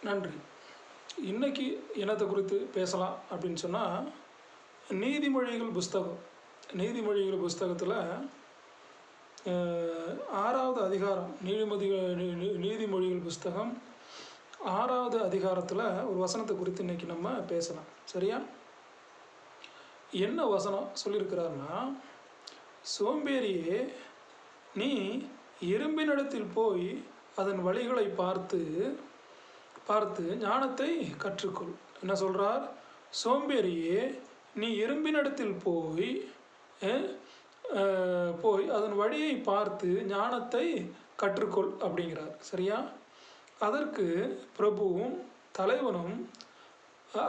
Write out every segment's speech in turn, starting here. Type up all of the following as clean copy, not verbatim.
நன்றி. இன்னைக்கு என்னத்தை குறித்து பேசலாம் அப்படின்னு சொன்னால், நீதிமொழிகள் புஸ்தகம். நீதிமொழிகள் புஸ்தகத்தில் 6வது அதிகாரம், நீதிமொழிகள் புஸ்தகம் 6வது அதிகாரத்தில் ஒரு வசனத்தை குறித்து இன்றைக்கி நம்ம பேசலாம். சரியா? என்ன வசனம் சொல்லியிருக்கிறாருன்னா, சோம்பேறியே, நீ இரும்பினிடத்தில் போய் அதன் வழிகளை பார்த்து ஞானத்தை கற்றுக்கொள். என்ன சொல்கிறார்? சோம்பேறியே, நீ இரும்பினிடத்தில் போய் அதன் வழியை பார்த்து ஞானத்தை கற்றுக்கொள் அப்படிங்கிறார். சரியா? அதற்கு பிரபுவும் தலைவனும்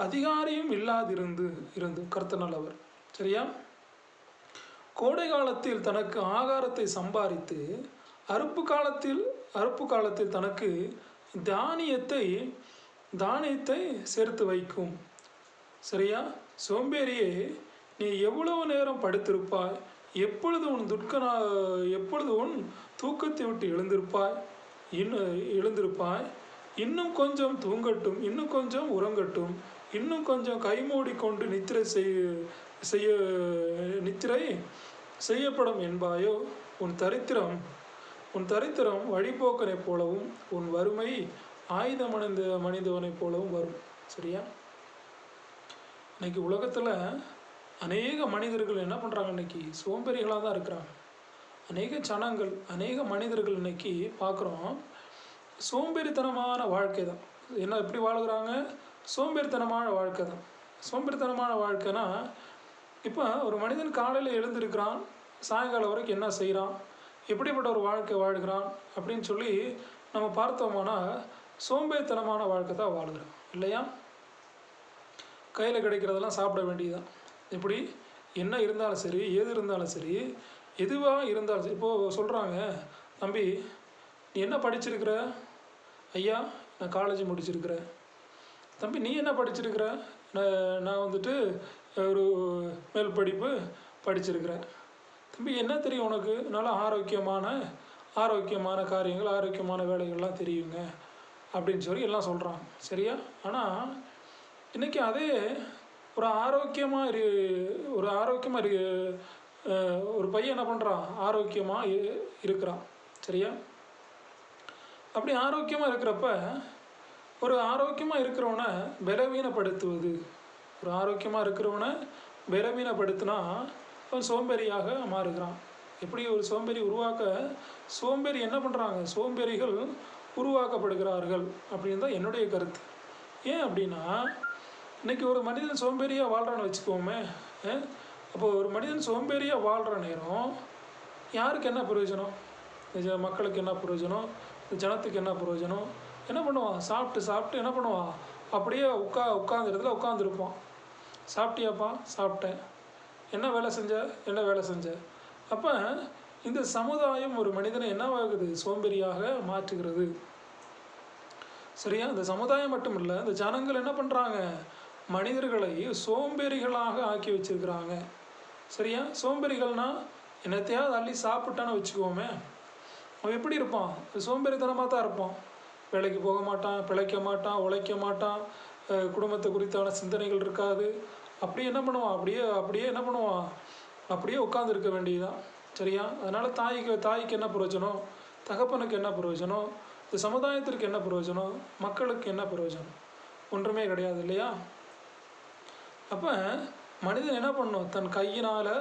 அதிகாரியும் இல்லாதிருந்து கர்த்தர் நல்லவர். சரியா? கோடை காலத்தில் தனக்கு ஆகாரத்தை சம்பாதித்து அறுப்பு காலத்தில் தனக்கு தானியத்தை சேர்த்து வைக்கும். சரியா? சோம்பேறியே, நீ எவ்வளவு நேரம் படுத்திருப்பாய்? எப்பொழுது உன் தூக்கத்தை விட்டு எழுந்திருப்பாய்? இன்னும் கொஞ்சம் தூங்கட்டும், இன்னும் கொஞ்சம் உறங்கட்டும், இன்னும் கொஞ்சம் கை மூடிக்கொண்டு நித்திரை செய்யப்படும் என்பாயோ? உன் தரித்திரம் வழிபோக்கனைப் போலவும் உன் வறுமை மனிதவனைப் போலவும் வரும். சரியா? இன்னைக்கு உலகத்தில் அநேக மனிதர்கள் என்ன பண்ணுறாங்க? இன்னைக்கு சோம்பேறிகளாக தான் இருக்கிறாங்க. அநேக மனிதர்கள் இன்னைக்கு பார்க்குறோம், சோம்பேறித்தனமான வாழ்க்கை தான். எப்படி வாழ்கிறாங்க? சோம்பேறித்தனமான வாழ்க்கை தான். சோம்பேறித்தனமான வாழ்க்கைனா, இப்போ ஒரு மனிதன் காலையில் எழுந்திருக்கிறான், சாயங்காலம் வரைக்கும் என்ன செய்கிறான், எப்படிப்பட்ட ஒரு வாழ்க்கை வாழ்கிறான் அப்படின்னு சொல்லி நம்ம பார்த்தோம்னா சோம்பேறித்தனமான வாழ்க்கை தான் வாழ்கிறோம். இல்லையா? கையில் கிடைக்கிறதெல்லாம் சாப்பிட வேண்டியதுதான். எப்படி என்ன இருந்தாலும் சரி, ஏது இருந்தாலும் சரி, எதுவாக இருந்தாலும் சரி. இப்போது சொல்கிறாங்க, தம்பி நீ என்ன படிச்சிருக்கிற? ஐயா, நான் காலேஜ் முடிச்சிருக்கிறேன். தம்பி நீ என்ன படிச்சிருக்கிற? நான் வந்துட்டு ஒரு மேல் படிப்பு படிச்சிருக்கிறேன். தம்பி என்ன தெரியும் உனக்கு? நல்லா ஆரோக்கியமான காரியங்கள், ஆரோக்கியமான வேலைகள்லாம் தெரியுங்க அப்படின்னு சொல்லி எல்லாம் சொல்கிறாங்க. சரியா? ஆனால் இன்றைக்கி அதே ஒரு பையன் என்ன பண்ணுறான்? ஆரோக்கியமாக இருக்கிறான். சரியா? அப்படி ஆரோக்கியமாக இருக்கிறப்ப ஒரு ஆரோக்கியமாக இருக்கிறவனை பலவீனப்படுத்தினா அவன் சோம்பேறியாக மாறுகிறான். எப்படி ஒரு சோம்பேறி என்ன பண்ணுறாங்க? சோம்பேறிகள் உருவாக்கப்படுகிறார்கள் அப்படின்னு தான் என்னுடைய கருத்து. ஏன் அப்படின்னா, இன்றைக்கி ஒரு மனிதன் சோம்பேறியாக வாழ்கிறான்னு வச்சுக்கோமே. அப்போது ஒரு மனிதன் சோம்பேறியாக வாழ்கிற நேரம் யாருக்கு என்ன பிரயோஜனம்? மக்களுக்கு என்ன பிரயோஜனம்? ஜனத்துக்கு என்ன பிரயோஜனம்? என்ன பண்ணுவான்? சாப்பிட்டு என்ன பண்ணுவான்? அப்படியே உட்கார்ந்த இடத்துல உட்காந்துருப்பான். சாப்பிட்டியாப்பா? சாப்பிட்டேன். என்ன வேலை செஞ்ச? அப்போ இந்த சமுதாயம் ஒரு மனிதனை என்னவாகுது? சோம்பேறியாக மாற்றுகிறது. சரியா? இந்த சமுதாயம் மட்டும் இல்லை, இந்த ஜனங்கள் என்ன பண்ணுறாங்க? மனிதர்களை சோம்பேறிகளாக ஆக்கி வச்சிருக்கிறாங்க. சரியா? சோம்பேறிகள்னால் என்னத்தையாவது அள்ளி சாப்பிட்டான்னு வச்சுக்கோமே, அவன் எப்படி இருப்பான்? சோம்பேறித்தனமாக தான் இருப்பான். வேலைக்கு போக மாட்டான், பிழைக்க மாட்டான், உழைக்க மாட்டான், குடும்பத்தை குறித்தான சிந்தனைகள் இருக்காது. அப்படியே என்ன பண்ணுவான்? அப்படியே உட்காந்துருக்க வேண்டியதுதான். சரியா? அதனால் தாய்க்கு என்ன பிரயோஜனம்? தகப்பனுக்கு என்ன பிரயோஜனம்? இந்த சமுதாயத்திற்கு என்ன பிரயோஜனம்? மக்களுக்கு என்ன பிரயோஜனம்? ஒன்றுமே கிடையாது. இல்லையா? அப்போ மனிதன் என்ன பண்ணணும்? தன் கையினால்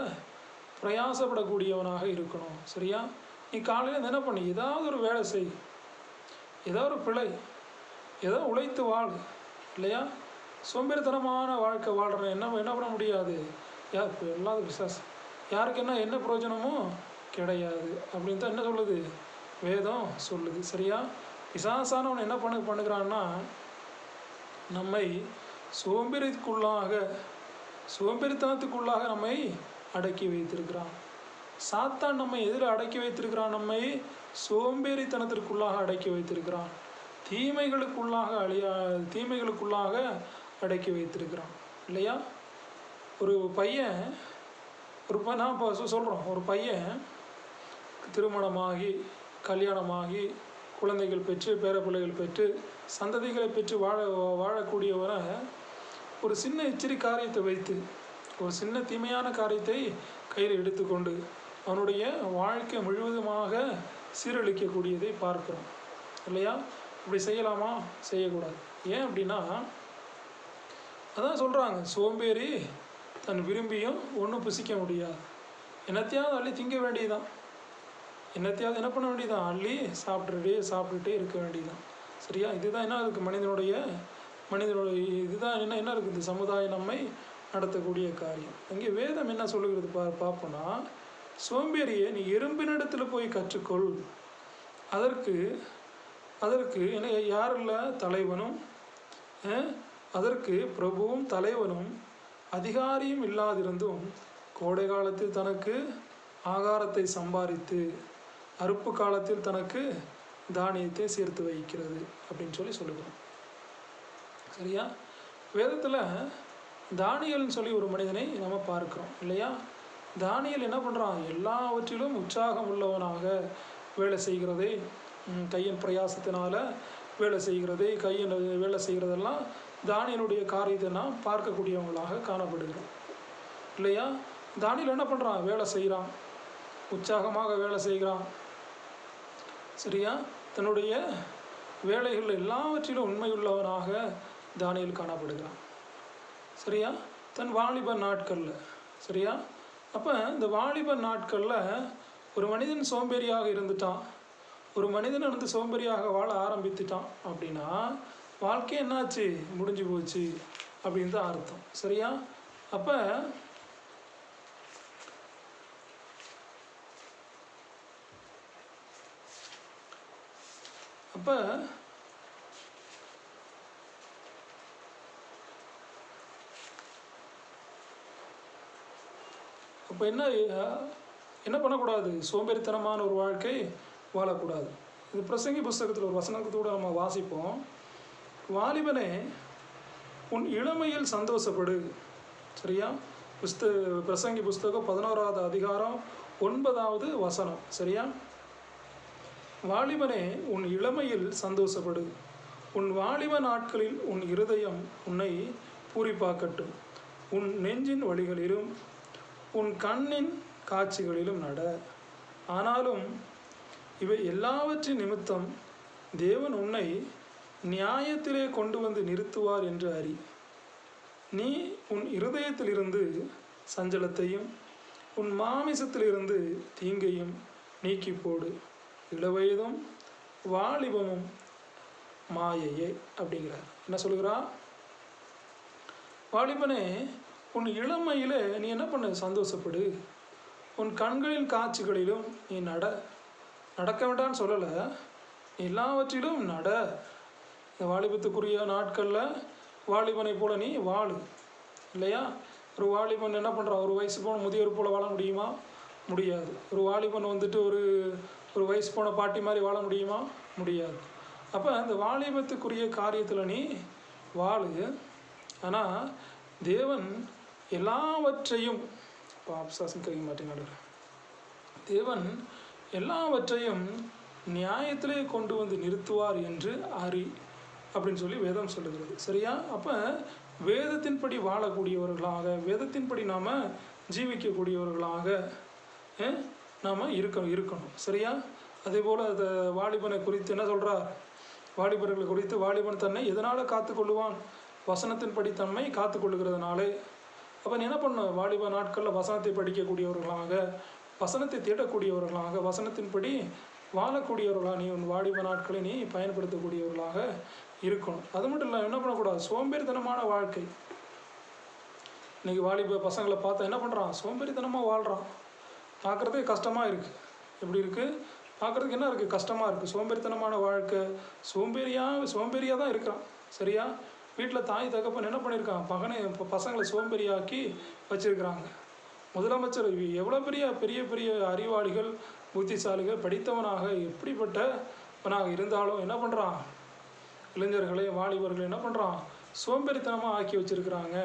பிரயாசப்படக்கூடியவனாக இருக்கணும். சரியா? நீ காலையில் என்ன பண்ணி ஏதாவது ஒரு வேலை செய், ஏதாவது ஒரு பிழை, ஏதோ உழைத்து வாழ். இல்லையா? சோம்பேறித்தனமான வாழ்க்கை வாழ்கிற என்ன பண்ண முடியாது? இப்போ எல்லாரும் விசாசம், யாருக்கு என்ன பிரயோஜனமோ கிடையாது அப்படின்னு தான் என்ன சொல்லுது? வேதம் சொல்லுது. சரியா? பிசாசானவன் என்ன பண்ணுகிறான்னா, நம்மை சோம்பேறித்தனத்துக்குள்ளாக நம்மை அடக்கி வைத்திருக்கிறான். சாத்தான் நம்மை எதில் அடக்கி வைத்திருக்கிறான்? நம்மை சோம்பேறித்தனத்திற்குள்ளாக அடக்கி வைத்திருக்கிறான். தீமைகளுக்குள்ளாக அடக்கி வைத்திருக்கிறான். இல்லையா? ஒரு பையன் நான் இப்போ சொல்கிறோம், ஒரு பையன் திருமணமாகி கல்யாணமாகி குழந்தைகள் பெற்று பேரப்பிள்ளைகள் பெற்று சந்ததிகளை பெற்று வாழக்கூடியவரை ஒரு சின்ன இச்சிறி காரியத்தை வைத்து ஒரு சின்ன தீமையான காரியத்தை கையில் எடுத்துக்கொண்டு அவனுடைய வாழ்க்கை முழுவதுமாக சீரழிக்கக்கூடியதை பார்க்கிறோம் இல்லையா? இப்படி செய்யலாமா? செய்யக்கூடாது. ஏன் அப்படின்னா, அதான் சொல்கிறாங்க, சோம்பேறி தன் விரும்பியும் ஒன்றும் புசிக்க முடியாது. என்னத்தையாவது அள்ளி திங்க வேண்டியதுதான், என்னத்தையாவது என்ன பண்ண வேண்டியதான், அள்ளி சாப்பிட்டுட்டே இருக்க வேண்டியதுதான். சரியா? இதுதான் என்ன இருக்குது மனிதனுடைய இதுதான் என்ன இருக்குது, இந்த சமுதாயம் நம்மை நடத்தக்கூடிய காரியம். அங்கே வேதம் என்ன சொல்லுகிறது பார்ப்போன்னா, சோம்பேறியை நீ எறும்பினிடத்தில் போய் கற்றுக்கொள், அதற்கு என்ன யாரில்ல தலைவனும் அதற்கு பிரபுவும் தலைவனும் அதிகாரியும் இல்லாதிருந்தும் கோடை காலத்தில் தனக்கு ஆகாரத்தை சம்பாதித்து அறுப்பு காலத்தில் தனக்கு தானியத்தை சேர்த்து வைக்கிறது அப்படின்னு சொல்லுகிறோம். சரியா? வேதத்தில் தானியல்னு சொல்லி ஒரு மனிதனை நம்ம பார்க்கிறோம் இல்லையா? தானியல் என்ன பண்ணுறான்? எல்லாவற்றிலும் உற்சாகம் உள்ளவனாக வேலை செய்கிறதை, கையின் பிரயாசத்தினால வேலை செய்கிறதை, கையின் வேலை செய்கிறதெல்லாம் தானியனுடைய காரியத்தை நாம் பார்க்கக்கூடியவங்களாக காணப்படுகிறோம் இல்லையா? தானியல் என்ன பண்ணுறான்? வேலை செய்கிறான், உற்சாகமாக வேலை செய்கிறான். சரியா? தன்னுடைய வேலைகள் எல்லாவற்றிலும் உண்மையுள்ளவனாக தானியல் காணப்படுகிறான். சரியா? தன் வாலிப நாட்களில். சரியா? அப்போ இந்த வாலிப நாட்களில் ஒரு மனிதன் சோம்பேறியாக இருந்துட்டான், ஒரு மனிதன் சோம்பேறியாக வாழ ஆரம்பித்துட்டான் அப்படின்னா வாழ்க்கை என்னாச்சு? முடிஞ்சு போச்சு அப்படின்னு தான் அர்த்தம். சரியா? அப்போ என்ன பண்ணக்கூடாது? சோம்பேறித்தனமான ஒரு வாழ்க்கை வாழக்கூடாது. இது பிரசங்கி புஸ்தகத்தில் ஒரு வசனத்தோடு நம்ம வாசிப்போம். வாலிபனே, உன் இளமையில் சந்தோஷப்படு. சரியா? பிரசங்கி புஸ்தகம் 11வது அதிகாரம் 9வது வசனம். சரியா? வாலிபனே, உன் இளமையில் சந்தோஷப்படு, உன் வாலிப நாட்களில் உன் இருதயம் உன்னை பூரிப்பாக்கட்டும், உன் நெஞ்சின் வழிகளிலும் உன் கண்ணின் காட்சிகளிலும் நட. ஆனாலும் இவை எல்லாவற்றின் நிமித்தம் தேவன் உன்னை நியாயத்திலே கொண்டு வந்து நிறுத்துவார் என்று அறி. நீ உன் இருதயத்திலிருந்து சஞ்சலத்தையும் உன் மாமிசத்திலிருந்து தீங்கையும் நீக்கி போடு. இளவயதும் வாலிபமும் மாயையே அப்படிங்கிறார். என்ன சொல்லுகிறா? வாலிபனே, உன் இளமையில் நீ என்ன பண்ண? சந்தோஷப்படு. உன் கண்களின் காட்சிகளிலும் நீ நடக்க வேண்டான்னு சொல்லலை, எல்லாவற்றிலும் நட. இந்த வாலிபத்துக்குரிய நாட்களில் வாலிபனை போல நீ வாழு இல்லையா? ஒரு வாலிபன் என்ன பண்ணுறான்? ஒரு வயசு போன முதியோர் போல் வாழ முடியுமா? முடியாது. ஒரு வாலிபன் ஒரு வயசு போன பாட்டி மாதிரி வாழ முடியுமா? முடியாது. அப்போ இந்த வாலிபத்துக்குரிய காரியத்தில் நீ வாழு. ஆனால் தேவன் எல்லாவற்றையும் கேட்க மாட்டேங்க, தேவன் எல்லாவற்றையும் நியாயத்திலே கொண்டு வந்து நிறுத்துவார் என்று அறி அப்படின்னு சொல்லி வேதம் சொல்லுகிறது. சரியா? அப்போ வேதத்தின்படி வாழக்கூடியவர்களாக, வேதத்தின்படி நாம் ஜீவிக்கக்கூடியவர்களாக நாம் இருக்கணும். சரியா? அதே போல் அந்த வாலிபனை குறித்து என்ன சொல்கிறார்? வாலிபர்களை குறித்து, வாலிபன் தன்னை எதனால் காத்துக்கொள்ளுவான்? வசனத்தின்படி தன்மை காத்துக்கொள்ளுகிறதுனாலே. அப்போ நீ என்ன பண்ணணும்? வாலிப நாட்களில் வசனத்தை படிக்கக்கூடியவர்களாக, வசனத்தை தேடக்கூடியவர்களாக, வசனத்தின்படி வாழக்கூடியவர்களாக நீ உன் வாலிப நாட்களை நீ பயன்படுத்தக்கூடியவர்களாக இருக்கணும். அது மட்டும் இல்லை, என்ன பண்ணக்கூடாது? சோம்பேறித்தனமான வாழ்க்கை. இன்றைக்கி வாலிப பசங்களை பார்த்தா என்ன பண்ணுறான்? சோம்பேறித்தனமாக வாழ்கிறான். பார்க்குறதே கஷ்டமாக இருக்குது. எப்படி இருக்குது? பார்க்குறதுக்கு என்ன இருக்குது? கஷ்டமாக இருக்குது. சோம்பேறித்தனமான வாழ்க்கை. சோம்பேறியாக தான் இருக்கிறான். சரியா? வீட்டில் தாய் தகப்பன் என்ன பண்ணியிருக்கான்? பசங்களை சோம்பேறியாக்கி வச்சுருக்கிறாங்க. முதலமைச்சர் எவ்வளோ பெரிய பெரிய அறிவாளிகள், புத்திசாலிகள், படித்தவனாக எப்படிப்பட்டவனாக இருந்தாலும் என்ன பண்ணுறான்? இளைஞர்களை, வாலிபர்களை என்ன பண்ணுறான்? சோம்பேறித்தனமாக ஆக்கி வச்சுருக்கிறாங்க.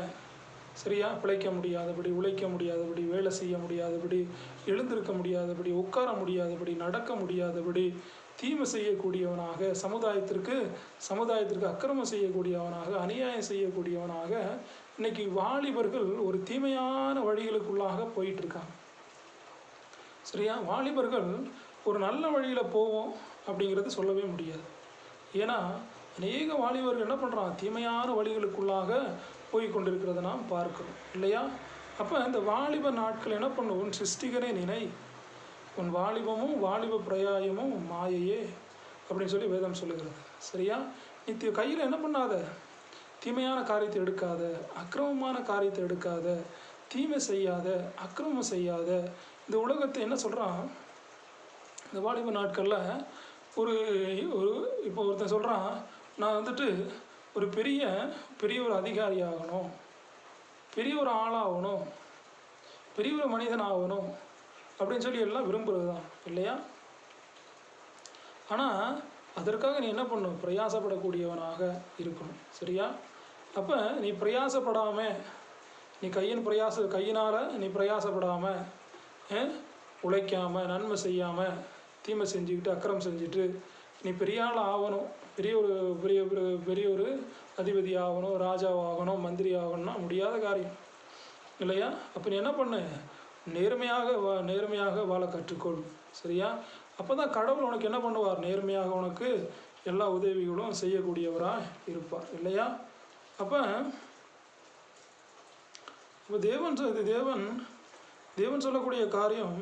சரியா? பிழைக்க முடியாதபடி, உழைக்க முடியாதபடி, வேலை செய்ய முடியாதபடி, எழுந்திருக்க முடியாதபடி, உட்கார முடியாதபடி, நடக்க முடியாதபடி, தீமை செய்யக்கூடியவனாக, சமுதாயத்திற்கு அக்கிரமம் செய்யக்கூடியவனாக, அநியாயம் செய்யக்கூடியவனாக இன்னைக்கு வாலிபர்கள் ஒரு தீமையான வழிகளுக்குள்ளாக போயிட்டுருக்காங்க. சரியா? வாலிபர்கள் ஒரு நல்ல வழியில் போவோம் அப்படிங்கிறது சொல்லவே முடியாது. ஏன்னா அநேக வாலிபர்கள் என்ன பண்ணுறான், தீமையான வழிகளுக்குள்ளாக போய் கொண்டிருக்கிறத நாம் பார்க்கிறோம் இல்லையா? அப்போ இந்த வாலிப நாட்கள் என்ன பண்ணும், உன் சிருஷ்டிகரே நினை, உன் வாலிபமும் வாலிப பிரயாயமும் மாயையே அப்படின்னு சொல்லி வேதம் சொல்லுகிறது. சரியா? நீ கையில் என்ன பண்ணாத, தீமையான காரியத்தை எடுக்காத, அக்கிரமமான காரியத்தை எடுக்காத, தீமை செய்யாத, அக்கிரமம் செய்யாத. இந்த உலகத்தை என்ன சொல்கிறான், இந்த வாலிப நாட்களில் ஒரு இப்போ ஒருத்தன் சொல்கிறான், நான் வந்துட்டு ஒரு பெரிய ஒரு அதிகாரி ஆகணும், பெரிய ஒரு ஆளாகணும், பெரிய ஒரு மனிதன் ஆகணும் அப்படின்னு சொல்லி எல்லாம் விரும்புகிறது தான் இல்லையா? ஆனால் அதற்காக நீ என்ன பண்ணணும், பிரயாசப்படக்கூடியவனாக இருக்கணும். சரியா? அப்போ நீ பிரயாசப்படாமல், நீ கையினால் நீ பிரயாசப்படாமல், உழைக்காமல், நன்மை செய்யாமல், தீமை செஞ்சுக்கிட்டு, அக்கிரமம் செஞ்சுட்டு நீ பெரிய ஆள் ஆகணும், பெரிய ஒரு அதிபதி ஆகணும், ராஜாவாகணும், மந்திரி ஆகணும்னா முடியாத காரியம் இல்லையா? அப்போ நீ என்ன பண்ணு, நேர்மையாக வாழ கற்றுக்கொள். சரியா? அப்போ தான் கடவுள் உனக்கு என்ன பண்ணுவார், நேர்மையாக உனக்கு எல்லா உதவிகளும் செய்யக்கூடியவராக இருப்பார் இல்லையா? அப்போ தேவன் சொல்லக்கூடிய காரியம்,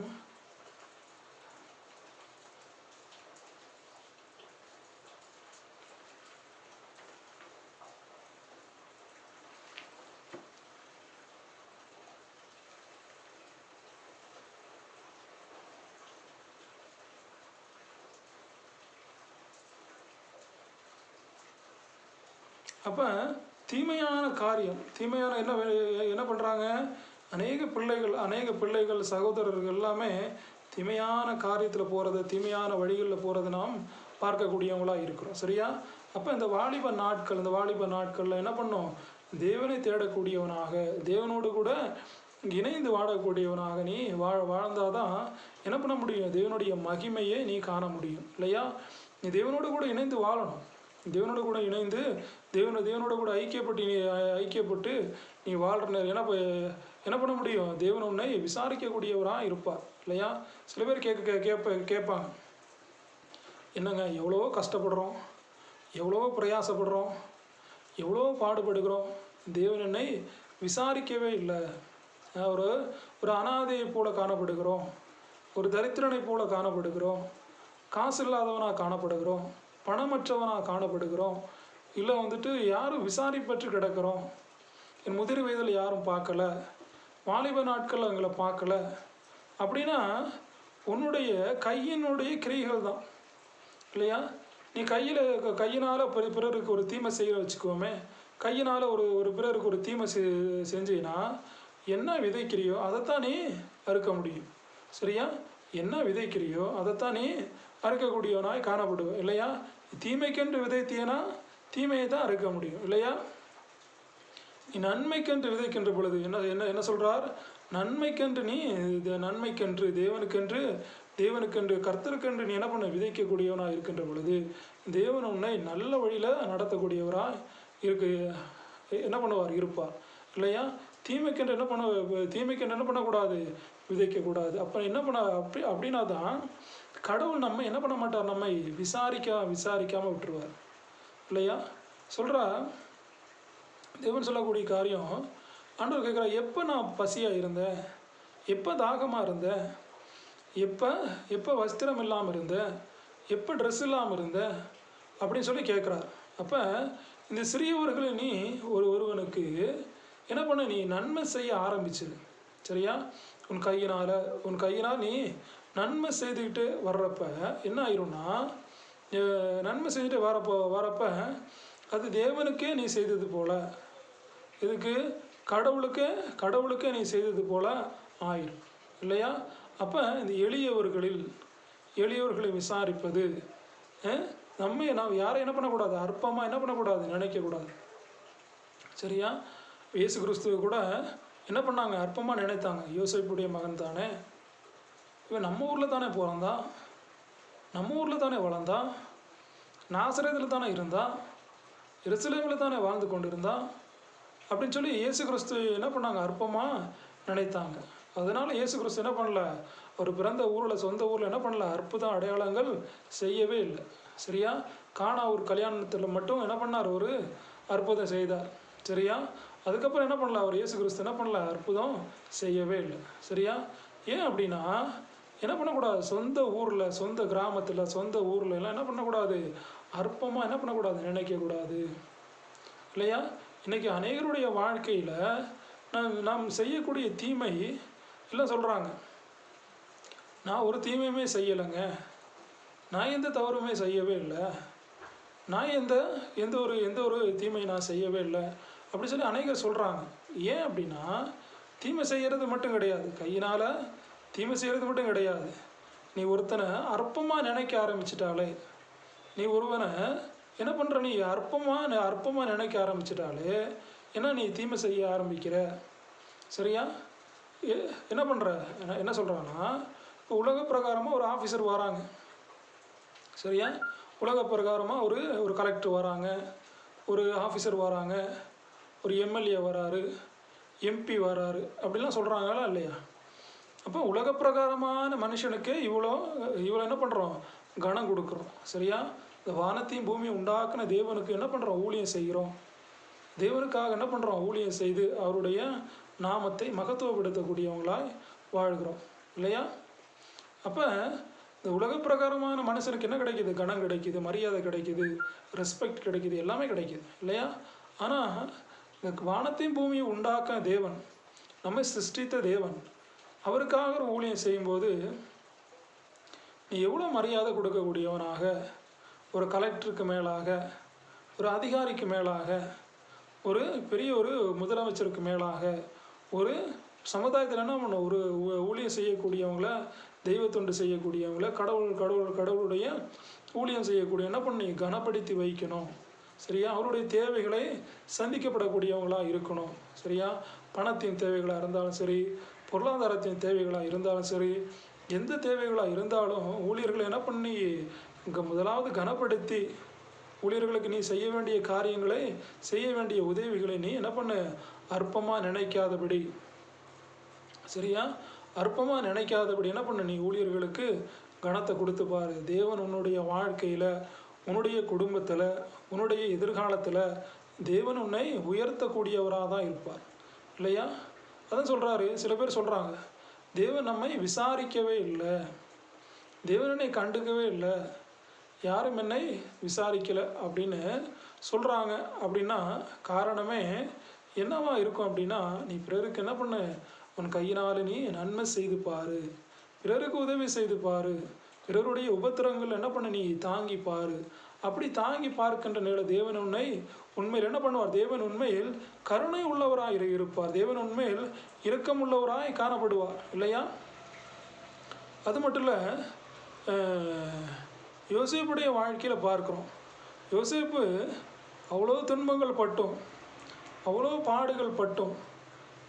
அப்போ தீமையான காரியம், என்ன பண்ணுறாங்க, அநேக பிள்ளைகள் சகோதரர்கள் எல்லாமே தீமையான காரியத்தில் போகிறது, தீமையான வழிகளில் போகிறது நாம் பார்க்கக்கூடியவங்களாக இருக்கிறோம். சரியா? அப்போ இந்த வாலிப நாட்களில் என்ன பண்ணோம், தேவனை தேடக்கூடியவனாக, தேவனோடு கூட இணைந்து வாழக்கூடியவனாக நீ வாழ்ந்தாதான் என்ன பண்ண முடியும், தேவனுடைய மகிமையை நீ காண முடியும் இல்லையா? நீ தேவனோடு கூட இணைந்து வாழணும். தேவனோடு கூட இணைந்து தேவனோடு கூட ஐக்கியப்பட்டு நீ வாழ்கிற என்ன பண்ண முடியும், தேவன் உன்னை விசாரிக்கக்கூடியவராக இருப்பார் இல்லையா? சில பேர் கேட்பாங்க, என்னங்க எவ்வளோ கஷ்டப்படுறோம், எவ்வளோ பிரயாசப்படுறோம், எவ்வளோ பாடுபடுகிறோம், தேவன் என்னை விசாரிக்கவே இல்லை, ஒரு அனாதையை போல காணப்படுகிறோம், ஒரு தரித்திரனை போல காணப்படுகிறோம், காசு இல்லாதவனாக காணப்படுகிறோம், பணமற்றவனாக காணப்படுகிறோம், இல்லை வந்துட்டு யாரும் விசாரிப்பற்று கிடக்கிறோம், என் முதிர் வயதில் யாரும் பார்க்கல, வாலிப நாட்கள் எங்களை பார்க்கல அப்படின்னா உன்னுடைய கையினுடைய கிரியைகள் தான் இல்லையா? நீ கையினால் பிறருக்கு ஒரு தீமை செய்ய வச்சுக்குவோமே, கையினால் ஒரு பிறருக்கு ஒரு தீமை செஞ்சீன்னா என்ன விதைக்கிறியோ அதைத்தான் நீ அறுக்க முடியும். சரியா? என்ன விதைக்கிறியோ அதைத்தான் நீ அறுக்கக்கூடியவனாய் காணப்படுவோம் இல்லையா? தீமைக்கென்று விதைத்தீனா தீமையை தான் அறுக்க முடியும் இல்லையா? நீ நன்மைக்கென்று விதைக்கின்ற பொழுது என்ன சொல்கிறார், நன்மைக்கென்று தேவனுக்கென்று கர்த்தருக்கென்று நீ என்ன பண்ண விதைக்கக்கூடியவனாக இருக்கின்ற பொழுது தேவன் உன்னை நல்ல வழியில் நடத்தக்கூடியவராக என்ன பண்ணுவார், இருப்பார் இல்லையா? தீமைக்கென்று என்ன பண்ணக்கூடாது, விதைக்கக்கூடாது. அப்போ என்ன பண்ண அப்படின்னா தான் கடவுள் நம்ம என்ன பண்ண மாட்டார், நம்மை விசாரிக்காமல் விட்டுருவார் இல்லையா? சொல்கிறா தேவன் சொல்லக்கூடிய காரியம், ஆண்டவர் கேட்குறா, எப்போ நான் பசியாக இருந்தேன், எப்போ தாகமாக இருந்தேன், எப்போ வஸ்திரம் இல்லாமல் இருந்தேன், எப்போ ட்ரெஸ் இல்லாமல் இருந்தேன் அப்படின்னு சொல்லி கேட்குறார். அப்போ இந்த சிறியவர்களை நீ ஒருவனுக்கு என்ன பண்ண, நீ நன்மை செய்ய ஆரம்பிச்சிரு. சரியா? உன் கையினால் நீ நன்மை செய்துக்கிட்டு வர்றப்ப என்ன ஆயிரும்னா, நன்மை செஞ்சுட்டு வரப்ப அது தேவனுக்கே நீ செய்தது போல, இதுக்கு கடவுளுக்கே நீ செய்தது போல ஆயிரும் இல்லையா? அப்போ இந்த எளியவர்களை விசாரிப்பது, நாம் யாரை என்ன பண்ணக்கூடாது, அற்பமாக என்ன பண்ணக்கூடாது, நினைக்கக்கூடாது. சரியா? இயேசு கிறிஸ்துவை கூட என்ன பண்ணாங்க, அற்பமாக நினைத்தாங்க. யோசேப்புடைய மகன் தானே, இவன் நம்ம ஊரில் தானே பிறந்தான், நம்ம ஊரில் தானே வளர்ந்தான், நாசரேத்தில் தானே இருந்தான், எருசலேமில் தானே வாழ்ந்து கொண்டு இருந்தான் அப்படின்னு சொல்லி இயேசு கிறிஸ்து என்ன பண்ணாங்க, அற்பமாக நினைத்தாங்க. அதனால் இயேசு கிறிஸ்து என்ன பண்ணல, அவர் பிறந்த ஊரில், சொந்த ஊரில் என்ன பண்ணல, அற்புதம் அடையாளங்கள் செய்யவே இல்லை. சரியா? கானா ஒரு கல்யாணத்தில் மட்டும் என்ன பண்ணார், ஒரு அற்புதம் செய்தார். சரியா? அதுக்கப்புறம் என்ன பண்ணல, அவர் இயேசு கிறிஸ்து என்ன பண்ணல, அற்புதம் செய்யவே இல்லை. சரியா? ஏன் அப்படின்னா என்ன பண்ணக்கூடாது, சொந்த ஊரில், சொந்த கிராமத்தில், சொந்த ஊரில் எல்லாம் என்ன பண்ணக்கூடாது, அற்பமாக என்ன பண்ணக்கூடாது, நினைக்கக்கூடாது. இல்லையா? இன்றைக்கி அநேகருடைய வாழ்க்கையில் நாம் செய்யக்கூடிய தீமை எல்லாம் சொல்கிறாங்க, நான் ஒரு தீமையுமே செய்யலைங்க, நான் எந்த தவறுமே செய்யவே இல்லை, நான் எந்த ஒரு தீமை நான் செய்யவே இல்லை அப்படி சொல்லி அநேகர் சொல்கிறாங்க. ஏன் அப்படின்னா தீமை செய்கிறது மட்டும் கிடையாது, கையினால் தீமை செய்கிறது மட்டும் கிடையாது, நீ ஒருத்தனை அற்பமாக நினைக்க ஆரம்பிச்சிட்டாலே, நீ ஒருவனை என்ன பண்ணுற, நீ அற்பமாக நினைக்க ஆரம்பிச்சிட்டாலே ஏன்னா நீ தீமை செய்ய ஆரம்பிக்கிற. சரியா? என்ன பண்ணுற, என்ன சொல்கிறான்னா, இப்போ உலக பிரகாரமாக ஒரு ஆஃபீஸர் வராங்க. சரியா? உலக பிரகாரமாக ஒரு கலெக்டர் வராங்க, ஒரு ஆஃபீஸர் வராங்க, ஒரு எம்எல்ஏ வராரு, எம்பி வராரு அப்படிலாம் சொல்கிறாங்களா இல்லையா? அப்போ உலக பிரகாரமான மனுஷனுக்கு இவ்வளோ என்ன பண்ணுறோம், கனம் கொடுக்குறோம். சரியா? இந்த வானத்தையும் பூமியை உண்டாக்குன தேவனுக்கு என்ன பண்ணுறோம், ஊழியம் செய்கிறோம். தேவனுக்காக என்ன பண்ணுறோம், ஊழியம் செய்து அவருடைய நாமத்தை மகத்துவப்படுத்தக்கூடியவங்களாய் வாழ்கிறோம். இல்லையா? அப்போ இந்த உலக பிரகாரமான மனுஷனுக்கு என்ன கிடைக்கிது, கனம் கிடைக்கிது, மரியாதை கிடைக்கிது, ரெஸ்பெக்ட் கிடைக்கிது, எல்லாமே கிடைக்கிது. இல்லையா? ஆனால் இந்த வானத்தையும் பூமியை உண்டாக்க தேவன், நம்மை சிருஷ்டித்த தேவன், அவருக்காக ஒரு ஊழியம் செய்யும்போது நீ எவ்வளோ மரியாதை கொடுக்கக்கூடியவனாக, ஒரு கலெக்டருக்கு மேலாக, ஒரு அதிகாரிக்கு மேலாக, ஒரு பெரிய ஒரு முதலமைச்சருக்கு மேலாக, ஒரு சமுதாயத்தில் என்ன பண்ண, ஒரு ஊழியம் செய்யக்கூடியவங்கள, தெய்வத்தொண்டு செய்யக்கூடியவங்கள, கடவுளுடைய ஊழியம் செய்யக்கூடிய என்ன பண்ணி கனப்படுத்தி வைக்கணும். சரியா? அவருடைய தேவைகளை சந்திக்கப்படக்கூடியவங்களாக இருக்கணும். சரியா? பணத்தின் தேவைகளாக இருந்தாலும் சரி, பொருளாதாரத்தின் தேவைகளாக இருந்தாலும் சரி, எந்த தேவைகளாக இருந்தாலும் ஊழியர்களை என்ன பண்ணி இங்கே முதலாவது கனப்படுத்தி, ஊழியர்களுக்கு நீ செய்ய வேண்டிய காரியங்களை, செய்ய வேண்டிய உதவிகளை நீ என்ன பண்ணு, அற்பமாக நினைக்காதபடி. சரியா? அற்பமாக நினைக்காதபடி என்ன பண்ணு, நீ ஊழியர்களுக்கு கனத்தை கொடுத்து பாரு. தேவன் உன்னுடைய வாழ்க்கையில், உன்னுடைய குடும்பத்தில், உன்னுடைய எதிர்காலத்தில் தேவன் உன்னை உயர்த்தக்கூடியவராக தான் இருப்பார். இல்லையா? அதான் சொல்கிறாரு. சில பேர் சொல்கிறாங்க, தேவன் நம்மை விசாரிக்கவே இல்லை, தேவன் என்னை கண்டுக்கவே இல்லை, யாரும் என்னை விசாரிக்கலை அப்படின்னு சொல்கிறாங்க. அப்படின்னா காரணமே என்னவா இருக்கும் அப்படின்னா, நீ பிறருக்கு என்ன பண்ணு, உன் கையினால் நீ நன்மை செய்து பாரு, பிறருக்கு உதவி செய்து பாரு, பிறருடைய உபத்திரங்கள் என்ன பண்ண நீ தாங்கி பாரு. அப்படி தாங்கி பார்க்கின்ற நிலை தேவன் உன்னை உண்மையில் என்ன பண்ணுவார், தேவன் உண்மையில் கருணை உள்ளவராய் இருப்பார், தேவன் உண்மையில் இரக்கம் உள்ளவராய் காணப்படுவார். இல்லையா? அது மட்டும் இல்லை, யோசேப்புடைய வாழ்க்கையில் பார்க்குறோம். யோசேப்பு அவ்வளோ துன்பங்கள் பட்டும், அவ்வளோ பாடுகள் பட்டும்,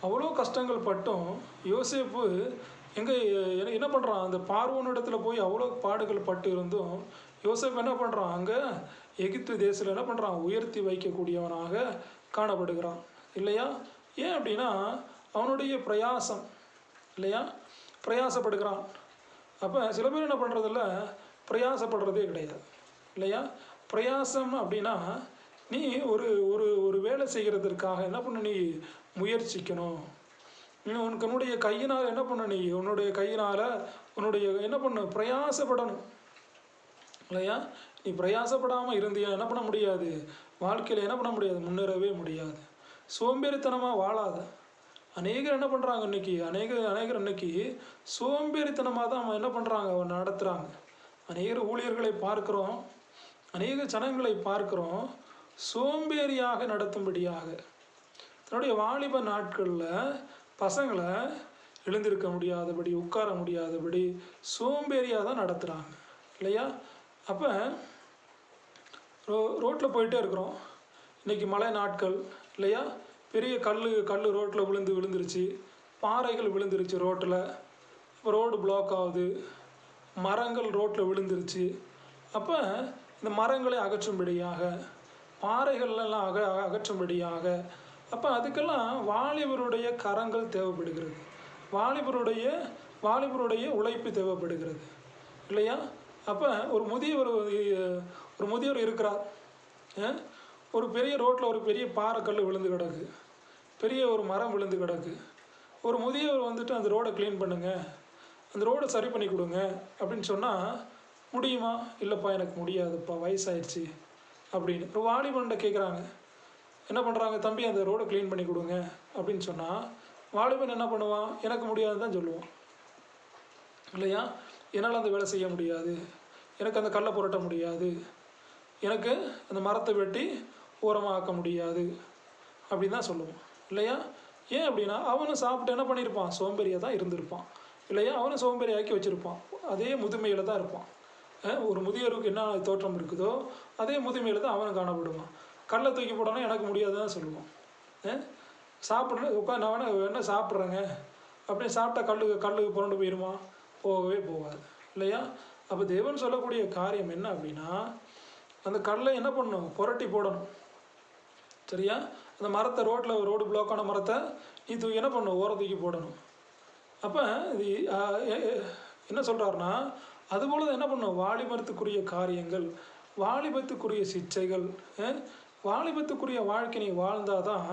அவ்வளோ கஷ்டங்கள் பட்டும் யோசேப்பு எங்கே என்ன பண்ணுறான், அந்த பார்வோனிடத்தில் போய் அவ்வளோ பாடுகள் பட்டு இருந்தும் யோசேப்பு என்ன பண்ணுறான், அங்கே எகிப்து தேசத்தில் என்ன பண்ணுறான், உயர்த்தி வைக்கக்கூடியவனாக காணப்படுகிறான். இல்லையா? ஏன் அப்படின்னா அவனுடைய பிரயாசம். இல்லையா? பிரயாசப்படுகிறான். அப்போ சில பேர் என்ன பண்ணுறதில்ல, பிரயாசப்படுறதே கிடையாது. இல்லையா? பிரயாசம் அப்படின்னா நீ ஒரு வேலை செய்கிறதற்காக என்ன பண்ண, நீ முயற்சிக்கணும். உன்னுடைய கையினால் என்ன பண்ண, நீ உன்னுடைய கையினால் என்ன பண்ண, பிரயாசப்படணும். இல்லையா? நீ பிரயாசப்படாமல் இருந்தியா என்ன பண்ண முடியாது, வாழ்க்கையில் என்ன பண்ண முடியாது, முன்னேறவே முடியாது. சோம்பேறித்தனமாக வாழாத. அநேகர் என்ன பண்ணுறாங்க இன்னைக்கு, அநேகர் இன்னைக்கு சோம்பேறித்தனமாக தான் அவன் என்ன பண்ணுறாங்க, அவன் நடத்துகிறாங்க. அநேகர் ஊழியர்களை பார்க்குறோம், அநேக ஜனங்களை பார்க்குறோம், சோம்பேறியாக நடத்தும்படியாக தன்னுடைய வாலிப நாட்களில் பசங்களை எழுந்திருக்க முடியாதபடி, உட்கார முடியாதபடி சோம்பேறியாக தான் நடத்துகிறாங்க. இல்லையா? அப்போ ரோட்டில் போயிட்டே இருக்கிறோம். இன்றைக்கி மழை நாட்கள். இல்லையா? பெரிய கல் ரோட்டில் விழுந்துருச்சு, பாறைகள் விழுந்துருச்சு ரோட்டில். இப்போ ரோடு பிளாக் ஆகுது, மரங்கள் ரோட்டில் விழுந்துருச்சு. அப்போ இந்த மரங்களை அகற்றும்படியாக, பாறைகள்லாம் அகற்றும்படியாக, அப்போ அதுக்கெல்லாம் வாலிபருடைய கரங்கள் தேவைப்படுகிறது. வாலிபருடைய வாலிபருடைய உழைப்பு தேவைப்படுகிறது இல்லையா? அப்போ ஒரு முதியவர் இருக்கிறார். ஒரு பெரிய ரோட்டில் ஒரு பெரிய பாறைக்கல் விழுந்து கிடக்கு, பெரிய ஒரு மரம் விழுந்து கிடக்கு. ஒரு முதியவர் வந்துட்டு அந்த ரோடை க்ளீன் பண்ணுங்க, அந்த ரோடை சரி பண்ணி கொடுங்க அப்படின்னு சொன்னால் முடியுமா? இல்லைப்பா எனக்கு முடியாதுப்பா, வயசாயிடுச்சு அப்படின்னு. ஒரு வாலிபன்கிட்ட கேட்குறாங்க, என்ன பண்ணுறாங்க, தம்பி அந்த ரோடை க்ளீன் பண்ணி கொடுங்க அப்படின்னு சொன்னால் வாலிபன் என்ன பண்ணுவான்? எனக்கு முடியாதுன்னு தான் சொல்லுவான் இல்லையா? என்னால் அந்த வேலை செய்ய முடியாது, எனக்கு அந்த கல்லை புரட்ட முடியாது, எனக்கு அந்த மரத்தை வெட்டி ஓரமாக ஆக்க முடியாது அப்படின்னு தான் சொல்லுவான் இல்லையா? ஏன் அப்படின்னா அவனும் சாப்பிட்டு என்ன பண்ணியிருப்பான்? சோம்பேறியாக தான் இருந்திருப்பான் இல்லையா? அவனும் சோம்பேறி ஆக்கி வச்சுருப்பான். அதே முதுமையில் தான் இருப்பான். ஒரு முதியவருக்கு என்ன தோற்றம் இருக்குதோ அதே முதுமையில் தான் அவனும் காணப்படுவான். கல்லை தூக்கி போடணும் எனக்கு முடியாது தான் சொல்லுவான். சாப்பிட்ற உட்காந்து நான் என்ன சாப்பிட்றேங்க அப்படின்னு சாப்பிட்டா கல்லுக்கு புரண்டு போயிடுமா? போகவே போகாது இல்லையா? அப்போ தேவன் சொல்லக்கூடிய காரியம் என்ன அப்படின்னா, அந்த கல்லை என்ன பண்ணணும்? புரட்டி போடணும். சரியா? அந்த மரத்தை ரோடு பிளாக்கான மரத்தை நீ தூக்கி என்ன பண்ணணும்? ஓரம் தூக்கி போடணும். அப்போ இது என்ன சொல்கிறாருன்னா, அதுபோல் தான் என்ன பண்ணணும்? வாலிபத்துக்குரிய காரியங்கள், வாலிபத்துக்குரிய சிச்சைகள், வாலிபத்துக்குரிய வாழ்க்கை நீ வாழ்ந்தால் தான்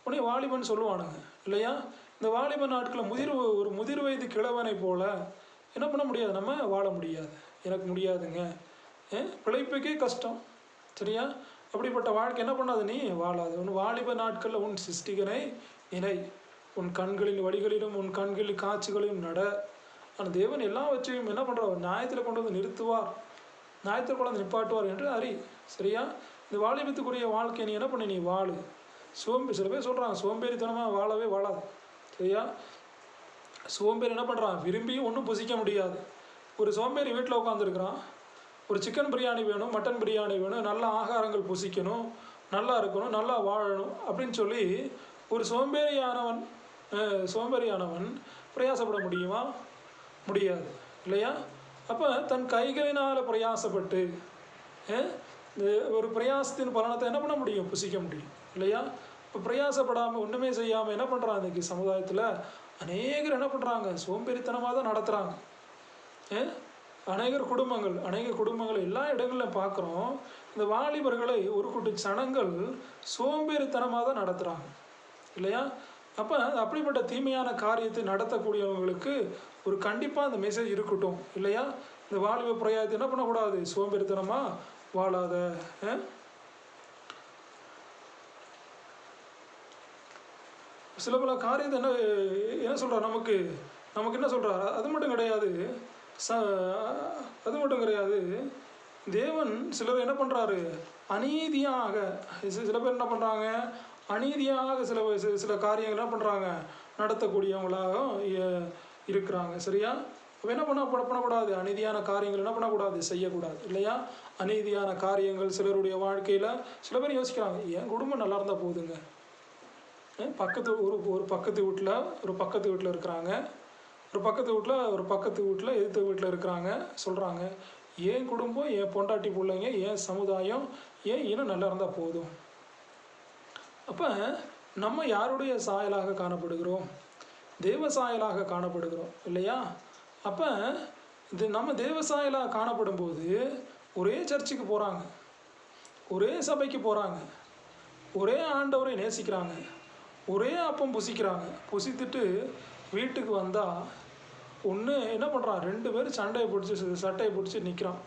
உடனே வாலிபன் சொல்லுவானுங்க இல்லையா? இந்த வாலிப நாட்களில் ஒரு முதிர் வயது கிழவனை போல் என்ன பண்ண முடியாது, நம்ம வாழ முடியாது. எனக்கு முடியாதுங்க, பிழைப்புக்கே கஷ்டம். சரியா? அப்படிப்பட்ட வாழ்க்கை என்ன பண்ணாது, நீ வாழாது. உன் வாலிப நாட்களில் உன் சிருஷ்டிகனை நினை, உன் கண்களின் வழிகளிலும் உன் கண்களின் காட்சிகளையும் நட. ஆனால் தேவன் எல்லாவற்றையும் என்ன பண்ணுறார்? நியாயத்தில் கொண்டு வந்து நிறுத்துவார், நியாயத்தில் கொண்டு வந்து நிப்பாட்டுவார் என்று அறி. சரியா? இந்த வாலிபத்துக்குரிய வாழ்க்கை நீ என்ன பண்ணி நீ வாழு. சில பேர் சொல்கிறாங்க சோம்பேறித்தனமாக வாழவே வாழாது. சரியா? சோம்பேறி என்ன பண்ணுறான்? விரும்பியும் ஒன்றும் புசிக்க முடியாது. ஒரு சோம்பேறி வீட்டில் உட்காந்துருக்குறான், ஒரு சிக்கன் பிரியாணி வேணும், மட்டன் பிரியாணி வேணும், நல்ல ஆகாரங்கள் புசிக்கணும், நல்லா இருக்கணும், நல்லா வாழணும் அப்படின்னு சொல்லி ஒரு சோம்பேறியானவன் பிரயாசப்பட முடியுமா? முடியாது இல்லையா? அப்போ தன் கைகளினால் பிரயாசப்பட்டு ஒரு பிரயாசத்தின் பலனத்தை என்ன பண்ண முடியும்? புசிக்க முடியும் இல்லையா? இப்போ பிரயாசப்படாமல் ஒன்றுமே செய்யாமல் என்ன பண்ணுறாங்க இன்றைக்கி சமுதாயத்தில் அநேகர் என்ன பண்ணுறாங்க? சோம்பேறித்தனமாக தான் நடத்துகிறாங்க. அநேக குடும்பங்கள் எல்லா இடங்களிலும் பார்க்குறோம். இந்த வாலிபர்களை ஒரு கூட்டு சனங்கள் சோம்பேறித்தனமாக தான் நடத்துகிறாங்க இல்லையா? அப்போ அப்படிப்பட்ட தீமையான காரியத்தை நடத்தக்கூடியவங்களுக்கு ஒரு கண்டிப்பாக அந்த மெசேஜ் இருக்கட்டும் இல்லையா? இந்த வாலிப பிரயாசத்தை என்ன பண்ணக்கூடாது? சோம்பேறித்தனமாக வாழாத. சில பல காரியத்தை என்ன சொல்கிறார்? நமக்கு என்ன சொல்கிறார்? அது மட்டும் கிடையாது. தேவன் சிலர் என்ன பண்ணுறாரு? அநீதியாக சில பேர் என்ன பண்ணுறாங்க? அநீதியாக சில காரியங்கள் என்ன பண்ணுறாங்க? நடத்தக்கூடியவங்களாக இருக்கிறாங்க. சரியா? அப்போ என்ன பண்ணக்கூடாது? அநீதியான காரியங்கள் என்ன பண்ணக்கூடாது? செய்யக்கூடாது இல்லையா? அநீதியான காரியங்கள் சிலருடைய வாழ்க்கையில் சில பேர் யோசிக்கிறாங்க, என் குடும்பம் நல்லா இருந்தால் போதுங்க. ஒரு பக்கத்து வீட்டில் இருக்கிறாங்க, ஒரு பக்கத்து வீட்டில் எதிர்த்த வீட்டில் இருக்கிறாங்க. சொல்கிறாங்க, என் குடும்பம், என் பொண்டாட்டி பிள்ளைங்க, என் சமுதாயம், ஏன் இன்னும் நல்லா இருந்தால் போதும். அப்போ நம்ம யாருடைய சாயலாக காணப்படுகிறோம்? தேவ சாயலாக காணப்படுகிறோம் இல்லையா? அப்போ நம்ம தேவ சாயலாக காணப்படும் போது ஒரே சர்ச்சுக்கு போகிறாங்க, ஒரே சபைக்கு போகிறாங்க, ஒரே ஆண்டவரை நேசிக்கிறாங்க, ஒரே அப்பம் புசித்துட்டு வீட்டுக்கு வந்தால் ஒன்று என்ன பண்ணுறான்? 2 பேர் சட்டையை பிடிச்சி நிற்கிறான்.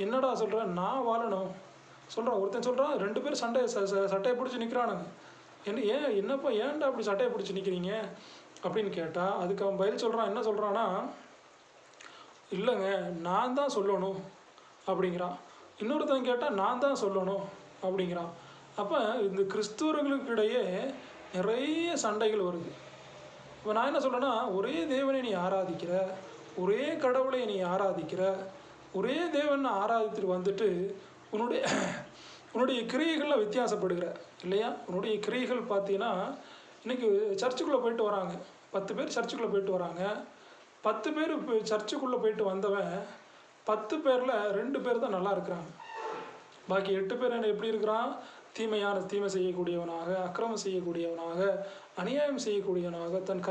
என்னடா சொல்கிறேன்? நான் வாழணும் சொல்கிறான். ஒருத்தன் சொல்கிறான், 2 பேர் சட்டையை பிடிச்சி நிற்கிறானுங்க. என்னப்பா ஏன்டா அப்படி சட்டையை பிடிச்சி நிற்கிறீங்க அப்படின்னு கேட்டால் அதுக்கு அவன் பதில் சொல்கிறான். என்ன சொல்கிறான்னா, இல்லைங்க நான் தான் சொல்லணும் அப்படிங்கிறான். இன்னொருத்தன் கேட்டால் நான் தான் சொல்லணும் அப்படிங்கிறான். அப்போ இந்த கிறிஸ்துவர்களுக்கு இடையே நிறைய சண்டைகள் வருது. இப்போ நான் என்ன சொல்கிறேன்னா, ஒரே தேவனை நீ ஆராதிக்கிற, ஒரே கடவுளை நீ ஆராதிக்கிற, ஒரே தேவனை ஆராதித்துட்டு வந்துட்டு உன்னுடைய கிரியைகளில் வித்தியாசப்படுகிற இல்லையா? உன்னுடைய கிரியைகள் பார்த்தீங்கன்னா, இன்றைக்கி சர்ச்சுக்குள்ளே போயிட்டு வராங்க, 10 பேர் சர்ச்சுக்குள்ளே போயிட்டு வராங்க. 10 பேர் சர்ச்சுக்குள்ளே போயிட்டு வந்தவன் 10 பேரில் 2 பேர் தான் நல்லா இருக்கிறாங்க. பாக்கி 8 பேர் என்ன எப்படி இருக்கிறான்? தீமை செய்யக்கூடியவனாக, அக்கிரமம் செய்யக்கூடியவனாக, அநியாயம் செய்யக்கூடியவனாக, தன் கை